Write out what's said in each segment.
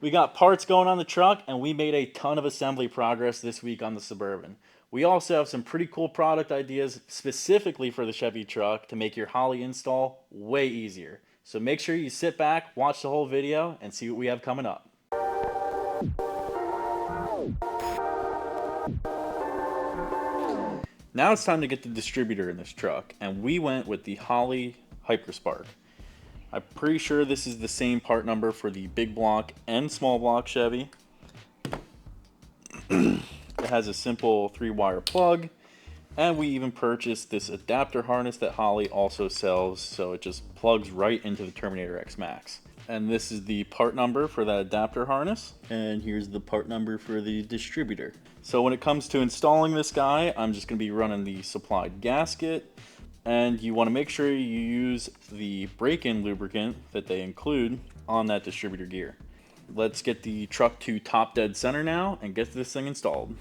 We got parts going on the truck, and we made a ton of assembly progress this week on the Suburban. We also have some pretty cool product ideas specifically for the Chevy truck to make your Holley install way easier. So make sure you sit back, watch the whole video, and see what we have coming up. Now it's time to get the distributor in this truck, and we went with the Holley Hyper Spark. I'm pretty sure this is the same part number for the big block and small block Chevy. It has a simple 3-wire plug, and we even purchased this adapter harness that Holley also sells, so it just plugs right into the Terminator X Max. And this is the part number for that adapter harness, and here's the part number for the distributor. So when it comes to installing this guy, I'm just going to be running the supplied gasket, and you want to make sure you use the break-in lubricant that they include on that distributor gear. Let's get the truck to top dead center now and get this thing installed.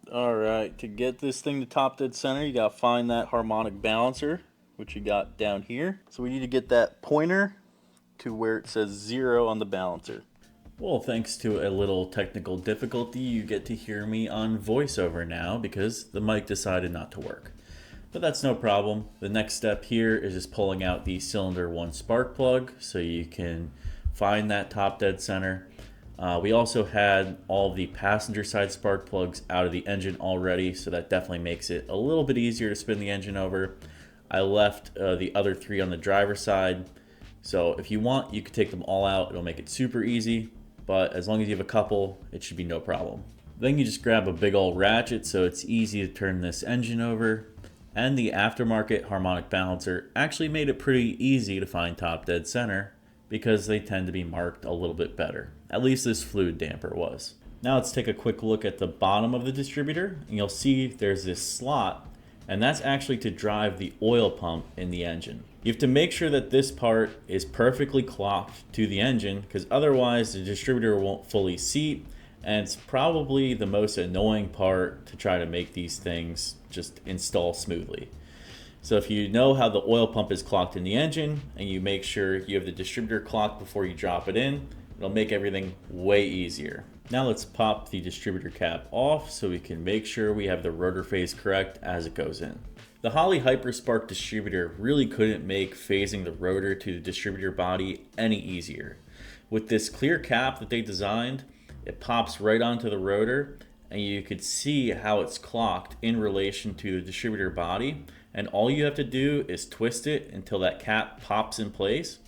Alright, to get this thing to top dead center, you gotta find that harmonic balancer, which you got down here. So we need to get that pointer to where it says 0 on the balancer. Well, thanks to a little technical difficulty, you get to hear me on voiceover now because the mic decided not to work. But that's no problem. The next step here is just pulling out the cylinder 1 spark plug so you can find that top dead center. We also had all the passenger side spark plugs out of the engine already, so that definitely makes it a little bit easier to spin the engine over. I left the other 3 on the driver's side, so if you want, you could take them all out. It'll make it super easy, but as long as you have a couple, it should be no problem. Then you just grab a big old ratchet so it's easy to turn this engine over. And the aftermarket harmonic balancer actually made it pretty easy to find top dead center because they tend to be marked a little bit better. At least this fluid damper was. Now let's take a quick look at the bottom of the distributor, and you'll see there's this slot, and that's actually to drive the oil pump in the engine. You have to make sure that this part is perfectly clocked to the engine, because otherwise the distributor won't fully seat, and it's probably the most annoying part to try to make these things just install smoothly. So if you know how the oil pump is clocked in the engine, and you make sure you have the distributor clocked before you drop it in, it'll make everything way easier. Now let's pop the distributor cap off so we can make sure we have the rotor phase correct as it goes in. The Holley Hyper Spark distributor really couldn't make phasing the rotor to the distributor body any easier. With this clear cap that they designed, it pops right onto the rotor, and you could see how it's clocked in relation to the distributor body, and all you have to do is twist it until that cap pops in place,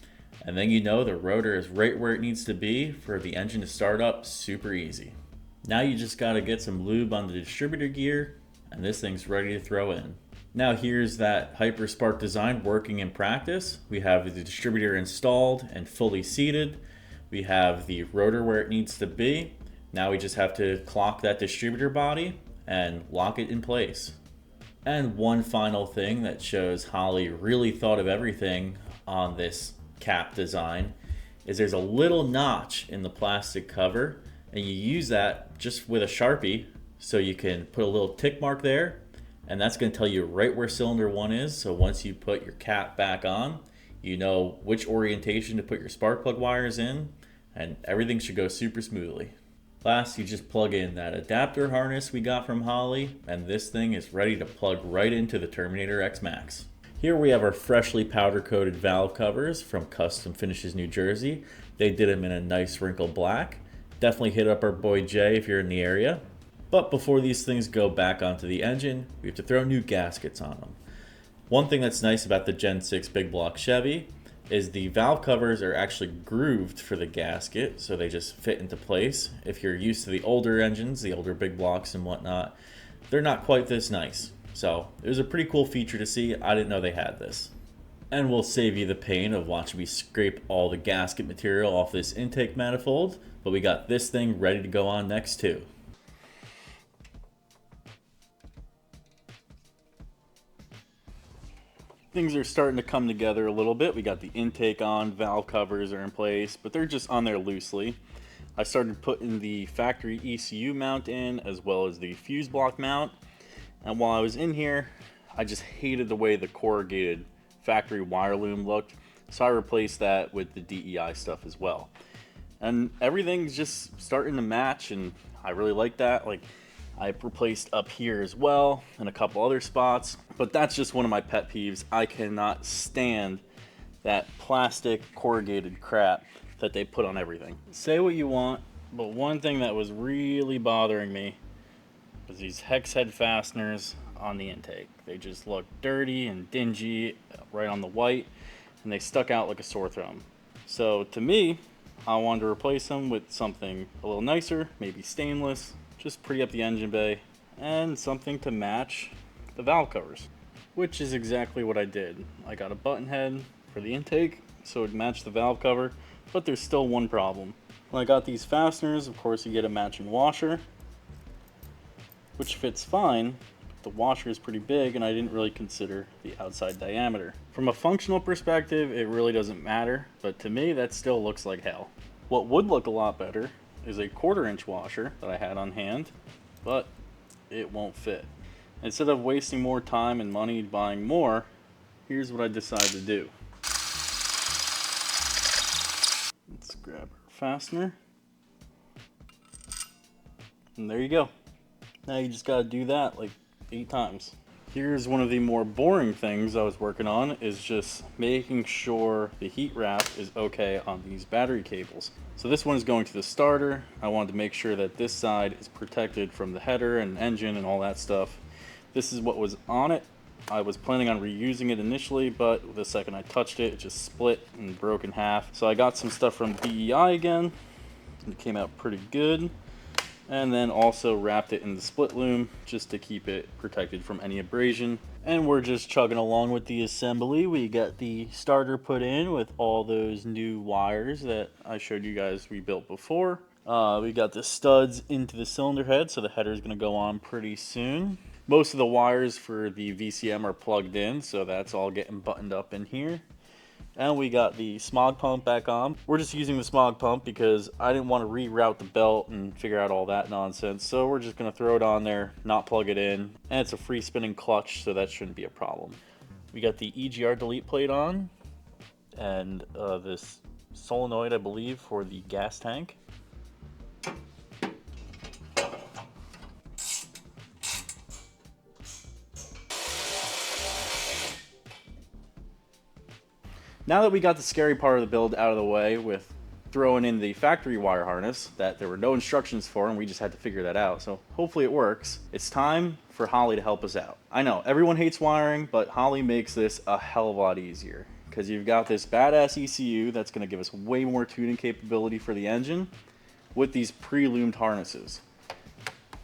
and then you know the rotor is right where it needs to be for the engine to start up super easy. Now you just got to get some lube on the distributor gear, and this thing's ready to throw in. Now here's that Hyper Spark design working in practice. We have the distributor installed and fully seated. We have the rotor where it needs to be. Now we just have to clock that distributor body and lock it in place. And one final thing that shows Holley really thought of everything on this cap design is there's a little notch in the plastic cover, and you use that just with a Sharpie so you can put a little tick mark there, and that's going to tell you right where cylinder 1 is. So once you put your cap back on, you know which orientation to put your spark plug wires in, and everything should go super smoothly. Last, you just plug in that adapter harness we got from Holley, and this thing is ready to plug right into the Terminator X Max. Here we have our freshly powder coated valve covers from Custom Finishes New Jersey. They did them in a nice wrinkled black. Definitely hit up our boy Jay if you're in the area. But before these things go back onto the engine, we have to throw new gaskets on them. One thing that's nice about the Gen 6 big block Chevy is the valve covers are actually grooved for the gasket, so they just fit into place. If you're used to the older engines, the older big blocks and whatnot, they're not quite this nice. So it was a pretty cool feature to see. I didn't know they had this. And we'll save you the pain of watching me scrape all the gasket material off this intake manifold, but we got this thing ready to go on next too. Things are starting to come together a little bit. We got the intake on, valve covers are in place, but they're just on there loosely. I started putting the factory ECU mount in, as well as the fuse block mount. And while I was in here, I just hated the way the corrugated factory wire loom looked, so I replaced that with the DEI stuff as well. and everything's just starting to match, and I really like that. Like, I replaced up here as well and a couple other spots, but that's just one of my pet peeves. I cannot stand that plastic corrugated crap that they put on everything. Say what you want, but one thing that was really bothering me was these hex head fasteners on the intake. They just look dirty and dingy right on the white, and they stuck out like a sore thumb. So to me, I wanted to replace them with something a little nicer, maybe stainless, just pretty up the engine bay, and something to match the valve covers, which is exactly what I did. I got a button head for the intake so it matched the valve cover, but there's still one problem. When I got these fasteners, of course you get a matching washer, which fits fine. The washer is pretty big, and I didn't really consider the outside diameter. From a functional perspective, it really doesn't matter, but to me that still looks like hell. What would look a lot better is a 1/4 inch washer that I had on hand, but it won't fit. Instead of wasting more time and money buying more, here's what I decided to do. Let's grab our fastener, and there you go. Now you just gotta do that like 8 times. Here's one of the more boring things I was working on, is just making sure the heat wrap is okay on these battery cables. So this one is going to the starter. I wanted to make sure that this side is protected from the header and engine and all that stuff. This is what was on it. I was planning on reusing it initially, but the second I touched it, it just split and broke in half. So I got some stuff from BEI again, and it came out pretty good. And then also wrapped it in the split loom just to keep it protected from any abrasion. And we're just chugging along with the assembly. We got the starter put in with all those new wires that I showed you guys we built before. We got the studs into the cylinder head, so the header is going to go on pretty soon. Most of the wires for the VCM are plugged in, so that's all getting buttoned up in here. And we got the smog pump back on. We're just using the smog pump because I didn't want to reroute the belt and figure out all that nonsense. So we're just going to throw it on there, not plug it in. And it's a free spinning clutch, so that shouldn't be a problem. We got the EGR delete plate on, and this solenoid, I believe, for the gas tank. Now that we got the scary part of the build out of the way with throwing in the factory wire harness that there were no instructions for, and we just had to figure that out, so hopefully it works, it's time for Holley to help us out. I know, everyone hates wiring, but Holley makes this a hell of a lot easier, because you've got this badass ECU that's going to give us way more tuning capability for the engine with these pre-loomed harnesses.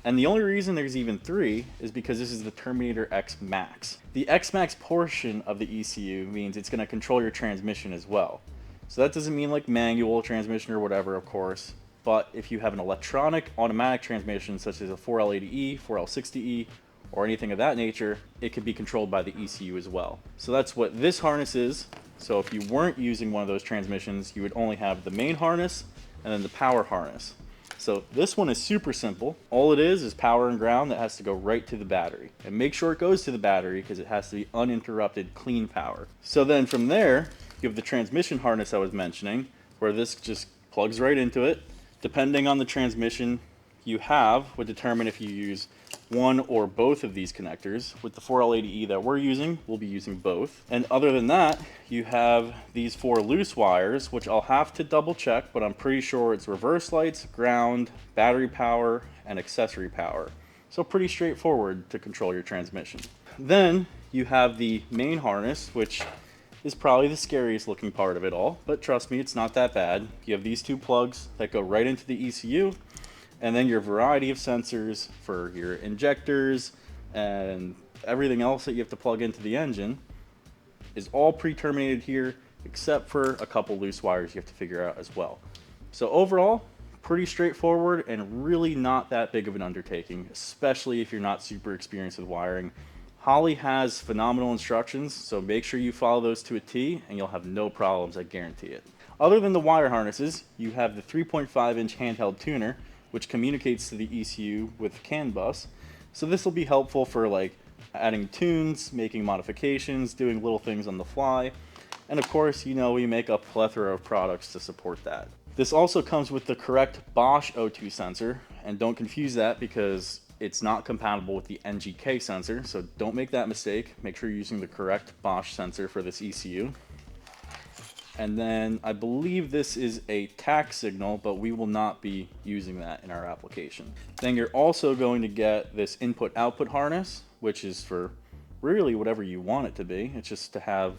And the only reason there's even 3 is because this is the Terminator X Max. The X Max portion of the ECU means it's going to control your transmission as well. So that doesn't mean like manual transmission or whatever, of course, but if you have an electronic automatic transmission such as a 4L80E, 4L60E, or anything of that nature, it can be controlled by the ECU as well. So that's what this harness is. So if you weren't using one of those transmissions, you would only have the main harness and then the power harness. So this one is super simple. All it is power and ground that has to go right to the battery. And make sure it goes to the battery because it has to be uninterrupted clean power. So then from there, you have the transmission harness I was mentioning, where this just plugs right into it. Depending on the transmission you have would determine if you use one or both of these connectors. With the 4L80E that we're using, we'll be using both. And other than that, you have these 4 loose wires, which I'll have to double check, but I'm pretty sure it's reverse lights, ground, battery power, and accessory power. So pretty straightforward to control your transmission. Then you have the main harness, which is probably the scariest looking part of it all, but trust me, it's not that bad. You have these 2 plugs that go right into the ECU, and then your variety of sensors for your injectors and everything else that you have to plug into the engine is all pre-terminated here, except for a couple loose wires you have to figure out as well. So overall, pretty straightforward and really not that big of an undertaking, especially if you're not super experienced with wiring. Holley has phenomenal instructions, so make sure you follow those to a T and you'll have no problems, I guarantee it. Other than the wire harnesses, you have the 3.5-inch handheld tuner, which communicates to the ECU with CAN bus. So this will be helpful for like adding tunes, making modifications, doing little things on the fly. And of course, you know, we make a plethora of products to support that. This also comes with the correct Bosch O2 sensor, and don't confuse that because it's not compatible with the NGK sensor, so don't make that mistake. Make sure you're using the correct Bosch sensor for this ECU. And then I believe this is a tach signal, but we will not be using that in our application. Then you're also going to get this input-output harness, which is for really whatever you want it to be. It's just to have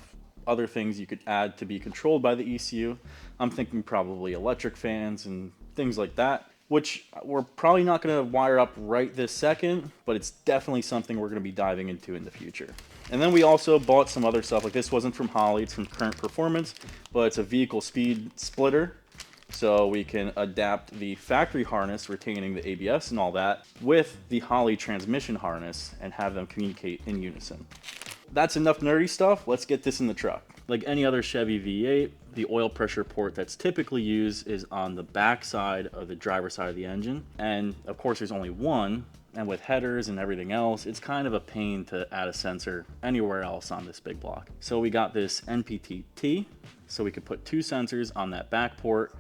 other things you could add to be controlled by the ECU. I'm thinking probably electric fans and things like that, which we're probably not going to wire up right this second, but it's definitely something we're going to be diving into in the future. And then we also bought some other stuff. Like, this wasn't from Holley, it's from Current Performance, but it's a vehicle speed splitter. So we can adapt the factory harness retaining the ABS and all that with the Holley transmission harness and have them communicate in unison. That's enough nerdy stuff. Let's get this in the truck. Like any other Chevy V8, the oil pressure port that's typically used is on the back side of the driver's side of the engine. And of course there's only one, and with headers and everything else, it's kind of a pain to add a sensor anywhere else on this big block. So we got this NPT-T, so we could put two sensors on that back port.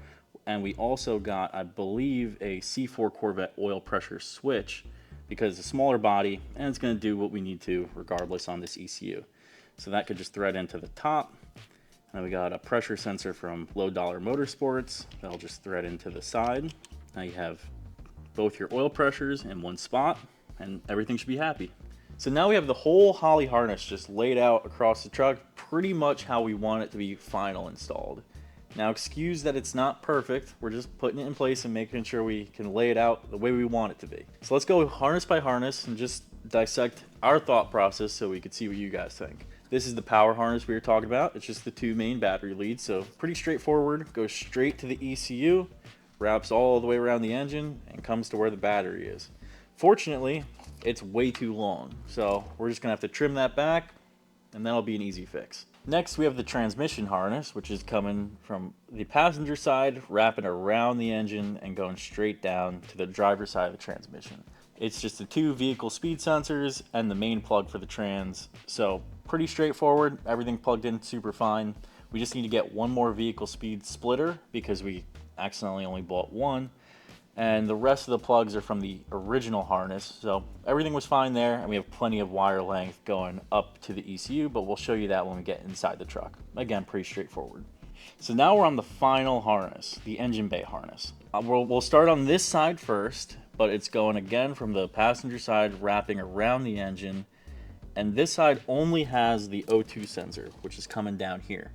And we also got, I believe, a C4 Corvette oil pressure switch because it's a smaller body and it's going to do what we need to regardless on this ECU. So that could just thread into the top. And we got a pressure sensor from Low Dollar Motorsports that'll just thread into the side. Now you have both your oil pressures in one spot and everything should be happy. So now we have the whole Holley harness just laid out across the truck, pretty much how we want it to be final installed. Now excuse that it's not perfect, we're just putting it in place and making sure we can lay it out the way we want it to be. So let's go harness by harness and just dissect our thought process so we can see what you guys think. This is the power harness we were talking about. It's just the two main battery leads, so pretty straightforward. Goes straight to the ECU, wraps all the way around the engine, and comes to where the battery is. Fortunately, it's way too long, so we're just gonna have to trim that back, and that'll be an easy fix. Next, we have the transmission harness, which is coming from the passenger side, wrapping around the engine and going straight down to the driver's side of the transmission. It's just the two vehicle speed sensors and the main plug for the trans. So pretty straightforward, everything plugged in super fine. We just need to get one more vehicle speed splitter because we accidentally only bought one. And the rest of the plugs are from the original harness. So everything was fine there, and we have plenty of wire length going up to the ECU, but we'll show you that when we get inside the truck. Again, pretty straightforward. So now we're on the final harness, the engine bay harness. We'll start on this side first, but it's going again from the passenger side, wrapping around the engine. And this side only has the O2 sensor, which is coming down here.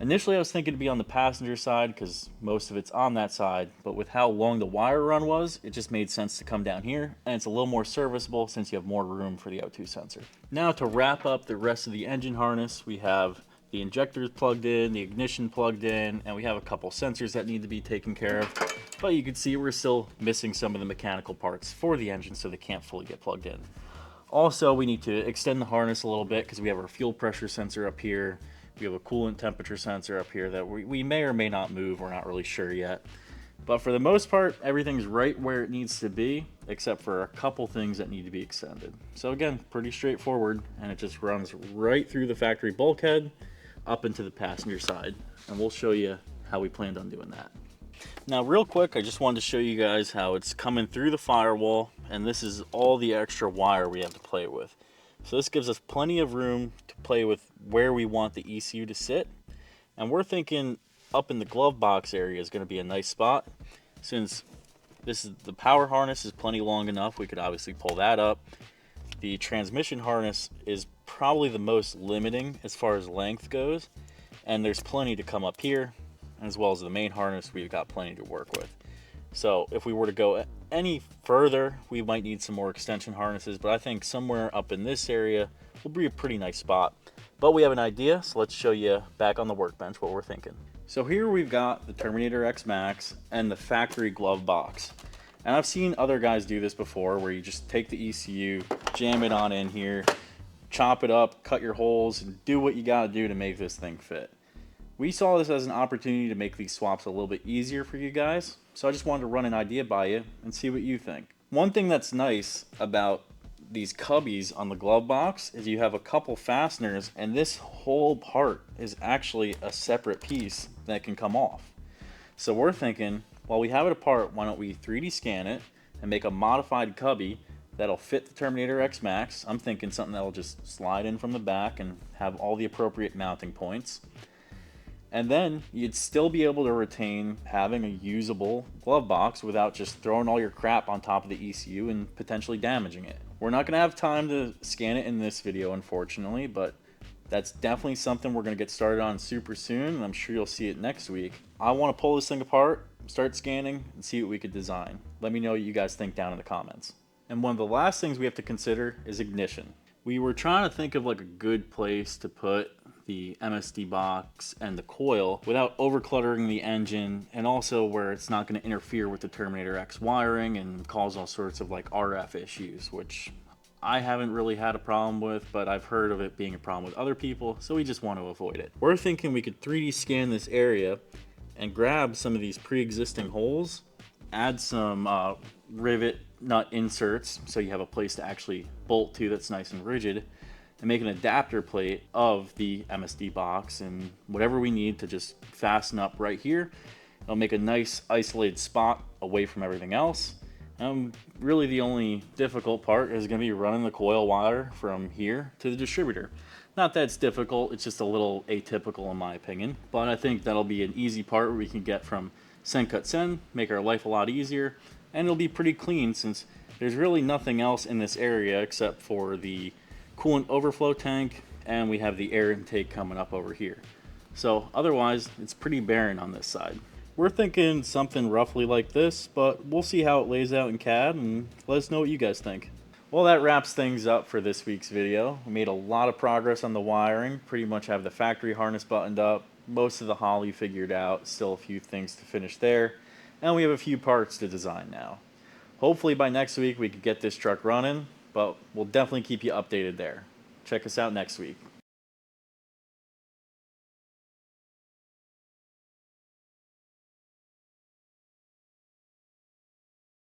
Initially, I was thinking to be on the passenger side because most of it's on that side, but with how long the wire run was, it just made sense to come down here, and it's a little more serviceable since you have more room for the O2 sensor. Now to wrap up the rest of the engine harness, we have the injectors plugged in, the ignition plugged in, and we have a couple sensors that need to be taken care of, but you can see we're still missing some of the mechanical parts for the engine, so they can't fully get plugged in. Also, we need to extend the harness a little bit because we have our fuel pressure sensor up here. We have a coolant temperature sensor up here that we may or may not move. We're not really sure yet. But for the most part, everything's right where it needs to be, except for a couple things that need to be extended. So again, pretty straightforward, and it just runs right through the factory bulkhead up into the passenger side. And we'll show you how we planned on doing that. Now real quick, I just wanted to show you guys how it's coming through the firewall, and this is all the extra wire we have to play with. So this gives us plenty of room to play with where we want the ECU to sit. And we're thinking up in the glove box area is going to be a nice spot. Since this is the power harness is plenty long enough, we could obviously pull that up. The transmission harness is probably the most limiting as far as length goes. And there's plenty to come up here, as well as the main harness, we've got plenty to work with. So if we were to go any further, we might need some more extension harnesses, but I think somewhere up in this area will be a pretty nice spot. But we have an idea, so let's show you back on the workbench what we're thinking. So here we've got the Terminator X Max and the factory glove box. And I've seen other guys do this before, where you just take the ECU, jam it on in here, chop it up, cut your holes, and do what you gotta do to make this thing fit. We saw this as an opportunity to make these swaps a little bit easier for you guys, so I just wanted to run an idea by you and see what you think. One thing that's nice about these cubbies on the glove box is you have a couple fasteners, and this whole part is actually a separate piece that can come off. So we're thinking, while we have it apart, why don't we 3D scan it and make a modified cubby that'll fit the Terminator X Max. I'm thinking something that'll just slide in from the back and have all the appropriate mounting points. And then you'd still be able to retain having a usable glove box without just throwing all your crap on top of the ECU and potentially damaging it. We're not going to have time to scan it in this video, unfortunately, but that's definitely something we're going to get started on super soon, and I'm sure you'll see it next week. I want to pull this thing apart, start scanning, and see what we could design. Let me know what you guys think down in the comments. And one of the last things we have to consider is ignition. We were trying to think of like a good place to put the MSD box and the coil without overcluttering the engine, and also where it's not going to interfere with the Terminator X wiring and cause all sorts of like RF issues, which I haven't really had a problem with, but I've heard of it being a problem with other people, so we just want to avoid it. We're thinking we could 3D scan this area and grab some of these pre-existing holes, add some rivet nut inserts so you have a place to actually bolt to that's nice and rigid, and make an adapter plate of the MSD box and whatever we need to just fasten up right here. It'll make a nice isolated spot away from everything else. Really the only difficult part is going to be running the coil wire from here to the distributor. Not that it's difficult, it's just a little atypical in my opinion, but I think that'll be an easy part where we can get from send cut send, make our life a lot easier, and it'll be pretty clean since there's really nothing else in this area except for the coolant overflow tank, and we have the air intake coming up over here. So otherwise it's pretty barren on this side. We're thinking something roughly like this, but we'll see how it lays out in CAD and let us know what you guys think. Well, that wraps things up for this week's video. We made a lot of progress on the wiring, pretty much have the factory harness buttoned up, most of the Holley figured out, still a few things to finish there, and we have a few parts to design now. Hopefully by next week we could get this truck running, but we'll definitely keep you updated there. Check us out next week.